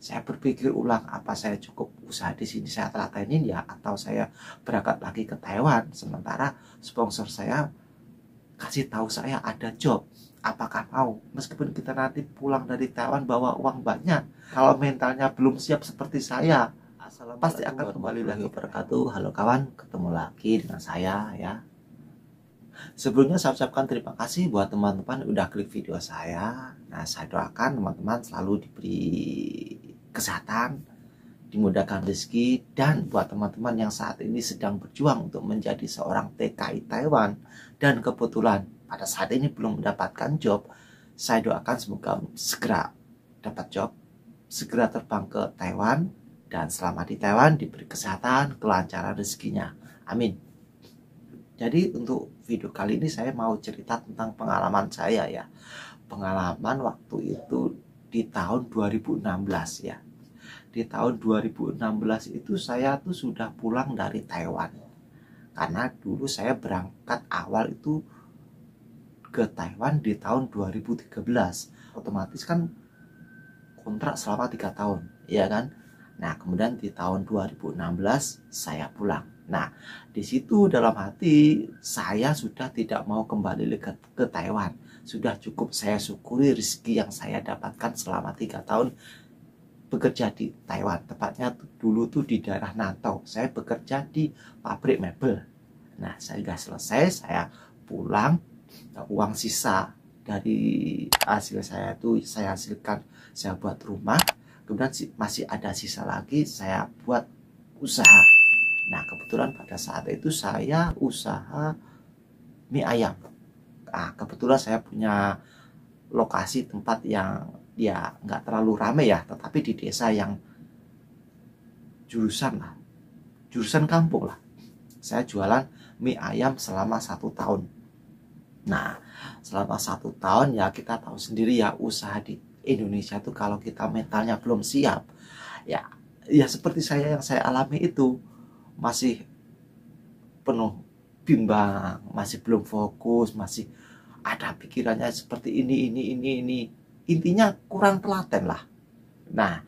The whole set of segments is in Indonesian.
Saya berpikir ulang, apa saya cukup usaha di sini saya telatenin ya, atau saya berangkat lagi ke Taiwan. Sementara sponsor saya kasih tahu saya ada job. Apakah mau? Meskipun kita nanti pulang dari Taiwan bawa uang banyak, kalau mentalnya belum siap seperti saya, pasti akan kembali lagi. Wabarakatuh. Halo kawan, ketemu lagi dengan saya ya. Sebelumnya saya ucapkan terima kasih buat teman-teman udah klik video saya. Nah, saya doakan teman-teman selalu diberi kesehatan, dimudahkan rezeki, dan buat teman-teman yang saat ini sedang berjuang untuk menjadi seorang TKI Taiwan dan kebetulan pada saat ini belum mendapatkan job, saya doakan semoga segera dapat job, segera terbang ke Taiwan, dan selama di Taiwan diberi kesehatan, kelancaran rezekinya. Amin. Jadi untuk video kali ini saya mau cerita tentang pengalaman saya ya. Pengalaman waktu itu di tahun 2016 ya. Di tahun 2016 itu saya tuh sudah pulang dari Taiwan. Karena dulu saya berangkat awal itu ke Taiwan di tahun 2013. Otomatis kan kontrak selama 3 tahun, ya kan? Nah, kemudian di tahun 2016 saya pulang. Nah, di situ dalam hati saya sudah tidak mau kembali ke Taiwan. Sudah cukup saya syukuri rezeki yang saya dapatkan selama 3 tahun bekerja di Taiwan. Tepatnya dulu tuh di daerah Nantau. Saya bekerja di pabrik mebel. Nah, saya sudah selesai, saya pulang. Uang sisa dari hasil saya itu saya hasilkan, saya buat rumah. Kemudian masih ada sisa lagi, saya buat usaha. Nah, kebetulan pada saat itu saya usaha mie ayam. Nah, kebetulan saya punya lokasi tempat yang ya nggak terlalu ramai ya, tetapi di desa yang jurusan kampung lah. Saya jualan mie ayam selama 1 tahun. Nah, selama 1 tahun ya kita tahu sendiri ya, usaha di Indonesia itu kalau kita mentalnya belum siap, ya seperti saya yang saya alami itu, masih penuh bimbang, masih belum fokus, masih ada pikirannya seperti ini. Intinya kurang telaten lah. Nah,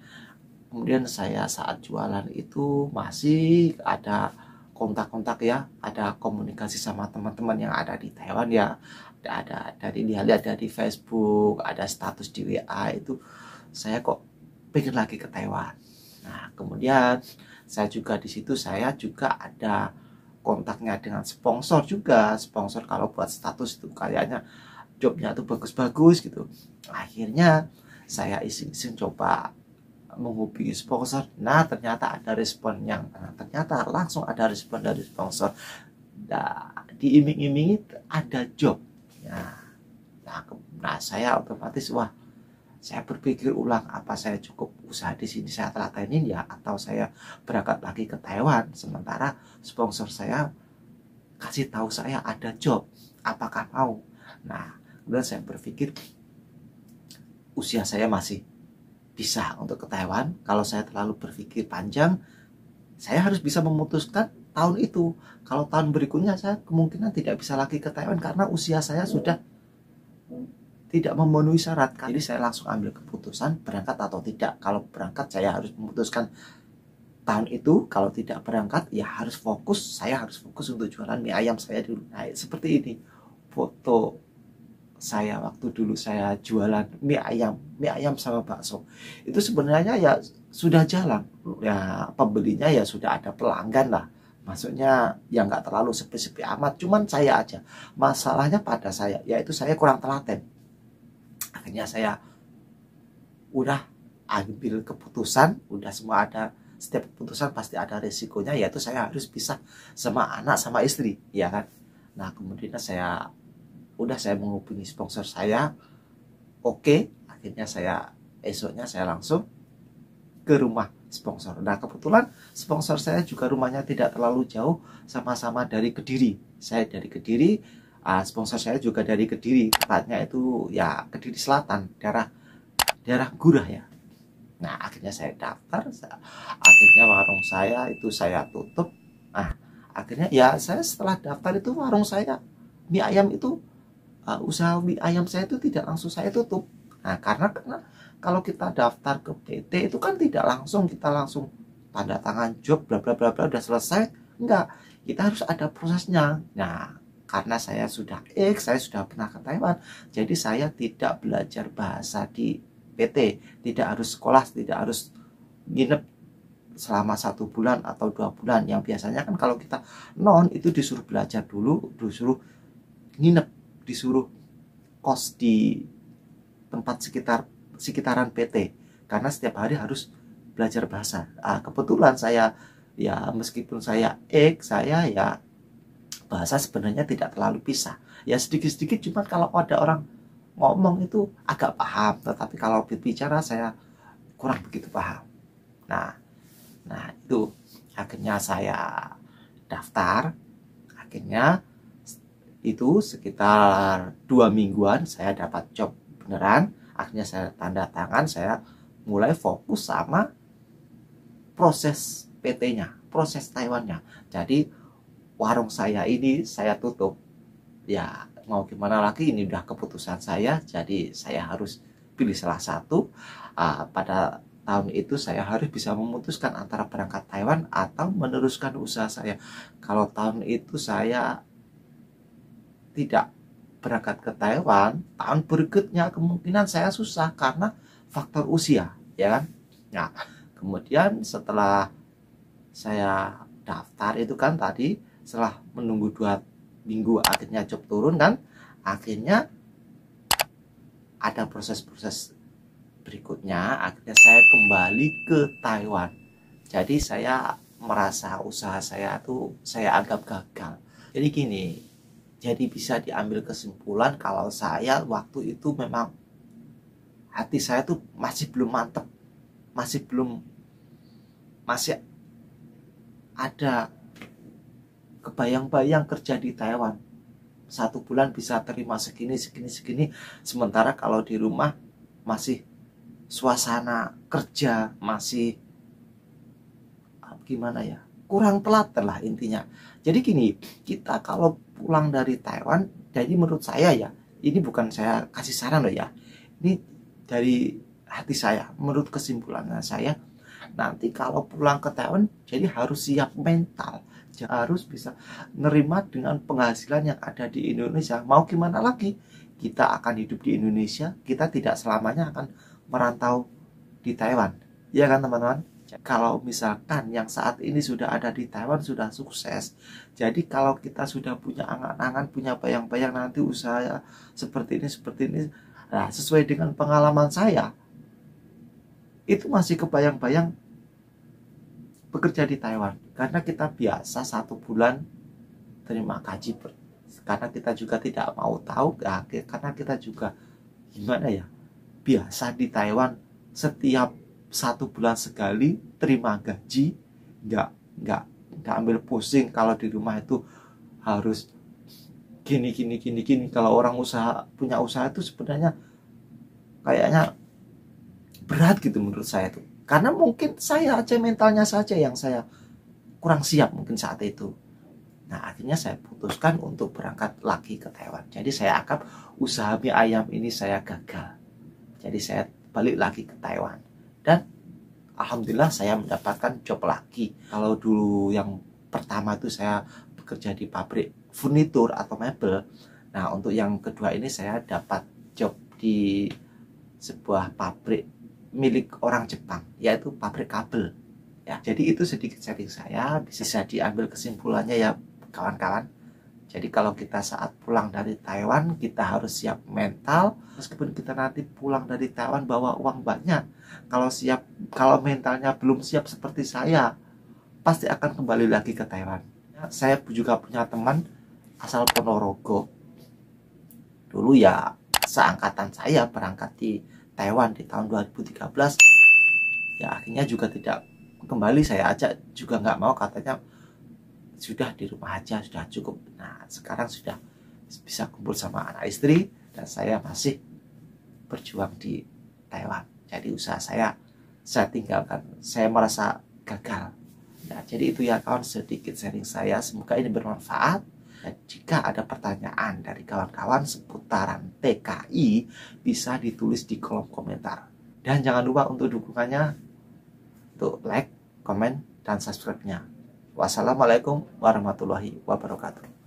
kemudian saya saat jualan itu masih ada kontak-kontak ya, ada komunikasi sama teman-teman yang ada di Taiwan ya, ada dari lihat dari Facebook, ada status di WA itu, saya kok pengen lagi ke Taiwan. Nah, kemudian saya juga di situ saya juga ada kontaknya dengan sponsor juga, sponsor kalau buat status itu kayaknya jobnya tuh bagus-bagus gitu. Akhirnya saya iseng-iseng coba menghubungi sponsor. Nah, ternyata ada respon ternyata langsung ada respon dari sponsor. Nah, diiming-imingi ada job. Nah, saya otomatis saya berpikir ulang, apa saya cukup usaha di sini saya telatenin ya, atau saya berangkat lagi ke Taiwan. Sementara sponsor saya kasih tahu saya ada job. Apakah mau? Nah, kemudian saya berpikir usia saya masih bisa untuk ke Taiwan. Kalau saya terlalu berpikir panjang, saya harus bisa memutuskan tahun itu. Kalau tahun berikutnya saya kemungkinan tidak bisa lagi ke Taiwan karena usia saya sudah tidak memenuhi syarat. Jadi saya langsung ambil keputusan berangkat atau tidak. Kalau berangkat saya harus memutuskan tahun itu, kalau tidak berangkat ya harus fokus. Saya harus fokus untuk jualan mie ayam saya dulu. Nah, seperti ini foto saya waktu dulu saya jualan mie ayam sama bakso. Itu sebenarnya ya sudah jalan, ya pembelinya ya sudah ada pelanggan lah. Maksudnya ya nggak terlalu sepi-sepi amat, cuman saya aja masalahnya pada saya, yaitu saya kurang telaten. Akhirnya saya udah ambil keputusan, udah semua ada, setiap keputusan pasti ada resikonya, yaitu saya harus pisah sama anak sama istri, ya kan. Nah, kemudian saya menghubungi sponsor saya. Oke, akhirnya esoknya saya langsung ke rumah sponsor. Nah, kebetulan sponsor saya juga rumahnya tidak terlalu jauh, sama-sama dari Kediri. Saya dari Kediri, sponsor saya juga dari Kediri, tepatnya itu ya Kediri Selatan, daerah Gurah ya. Nah, akhirnya saya daftar, akhirnya warung saya itu saya tutup. Nah, akhirnya ya saya setelah daftar itu warung saya mie ayam itu, usaha mie ayam saya itu tidak langsung saya tutup. Nah, karena kalau kita daftar ke PT itu kan tidak langsung kita langsung tanda tangan job bla bla bla bla udah selesai. Enggak, kita harus ada prosesnya. Nah, karena saya sudah saya sudah pernah ke Taiwan, jadi saya tidak belajar bahasa di PT, tidak harus sekolah, tidak harus nginep selama 1 bulan atau 2 bulan. Yang biasanya kan kalau kita non itu disuruh belajar dulu, disuruh nginep, disuruh kos di tempat sekitaran PT, karena setiap hari harus belajar bahasa. Kebetulan saya ya, meskipun saya saya ya bahasa sebenarnya tidak terlalu pisah ya, sedikit-sedikit, cuma kalau ada orang ngomong itu agak paham, tetapi kalau berbicara saya kurang begitu paham. Nah itu akhirnya saya daftar. Akhirnya itu sekitar 2 mingguan saya dapat job beneran. Akhirnya saya tanda tangan, saya mulai fokus sama proses PT-nya, proses Taiwan-nya. Jadi warung saya ini saya tutup. Ya mau gimana lagi, ini udah keputusan saya, jadi saya harus pilih salah satu. Pada tahun itu saya harus bisa memutuskan antara berangkat Taiwan atau meneruskan usaha saya. Kalau tahun itu saya tidak berangkat ke Taiwan, tahun berikutnya kemungkinan saya susah karena faktor usia, ya kan? Nah, kemudian setelah saya daftar itu kan tadi, setelah menunggu 2 minggu akhirnya job turun kan, akhirnya ada proses-proses berikutnya, akhirnya saya kembali ke Taiwan. Jadi saya merasa usaha saya tuh saya anggap gagal. Jadi gini, jadi bisa diambil kesimpulan kalau saya waktu itu memang hati saya tuh masih belum mantep, masih ada kebayang-bayang kerja di Taiwan. 1 bulan bisa terima segini, sementara kalau di rumah masih suasana kerja masih gimana ya, kurang telaten lah intinya. Jadi gini, kita kalau pulang dari Taiwan, jadi menurut saya ya, ini bukan saya kasih saran loh ya, ini dari hati saya, menurut kesimpulannya saya, nanti kalau pulang ke Taiwan jadi harus siap mental, harus bisa nerima dengan penghasilan yang ada di Indonesia. Mau gimana lagi, kita akan hidup di Indonesia, kita tidak selamanya akan merantau di Taiwan, ya kan teman-teman? Kalau misalkan yang saat ini sudah ada di Taiwan sudah sukses, jadi kalau kita sudah punya angan-angan, punya bayang-bayang nanti usaha seperti ini, nah sesuai dengan pengalaman saya, itu masih kebayang-bayang bekerja di Taiwan, karena kita biasa 1 bulan terima gaji, karena kita juga tidak mau tahu, karena kita juga gimana ya, biasa di Taiwan setiap 1 bulan sekali terima gaji, nggak ambil pusing kalau di rumah itu harus gini. Kalau orang punya usaha itu sebenarnya kayaknya berat gitu menurut saya tuh, karena mungkin saya aja mentalnya saja yang saya kurang siap mungkin saat itu. Nah akhirnya saya putuskan untuk berangkat lagi ke Taiwan. Jadi saya anggap usaha mie ayam ini saya gagal, jadi saya balik lagi ke Taiwan. Dan alhamdulillah saya mendapatkan job lagi. Kalau dulu yang pertama itu saya bekerja di pabrik furnitur atau mebel. Nah untuk yang kedua ini saya dapat job di sebuah pabrik milik orang Jepang, yaitu pabrik kabel. Ya, jadi itu sedikit sharing saya, bisa diambil kesimpulannya ya kawan-kawan. Jadi kalau kita saat pulang dari Taiwan, kita harus siap mental. Meskipun kita nanti pulang dari Taiwan bawa uang banyak, kalau mentalnya belum siap seperti saya, pasti akan kembali lagi ke Taiwan. Saya juga punya teman asal Ponorogo. Dulu ya seangkatan saya berangkat di Taiwan di tahun 2013. Ya akhirnya juga tidak kembali, saya ajak juga nggak mau, katanya sudah di rumah aja, sudah cukup. Nah sekarang sudah bisa kumpul sama anak istri, dan saya masih berjuang di Taiwan. Jadi usaha saya tinggalkan, saya merasa gagal. Nah jadi itu ya kawan, sedikit sharing saya, semoga ini bermanfaat. Dan jika ada pertanyaan dari kawan-kawan seputaran TKI, bisa ditulis di kolom komentar. Dan jangan lupa untuk dukungannya, untuk like, komen, dan subscribe-nya. Wassalamualaikum warahmatullahi wabarakatuh.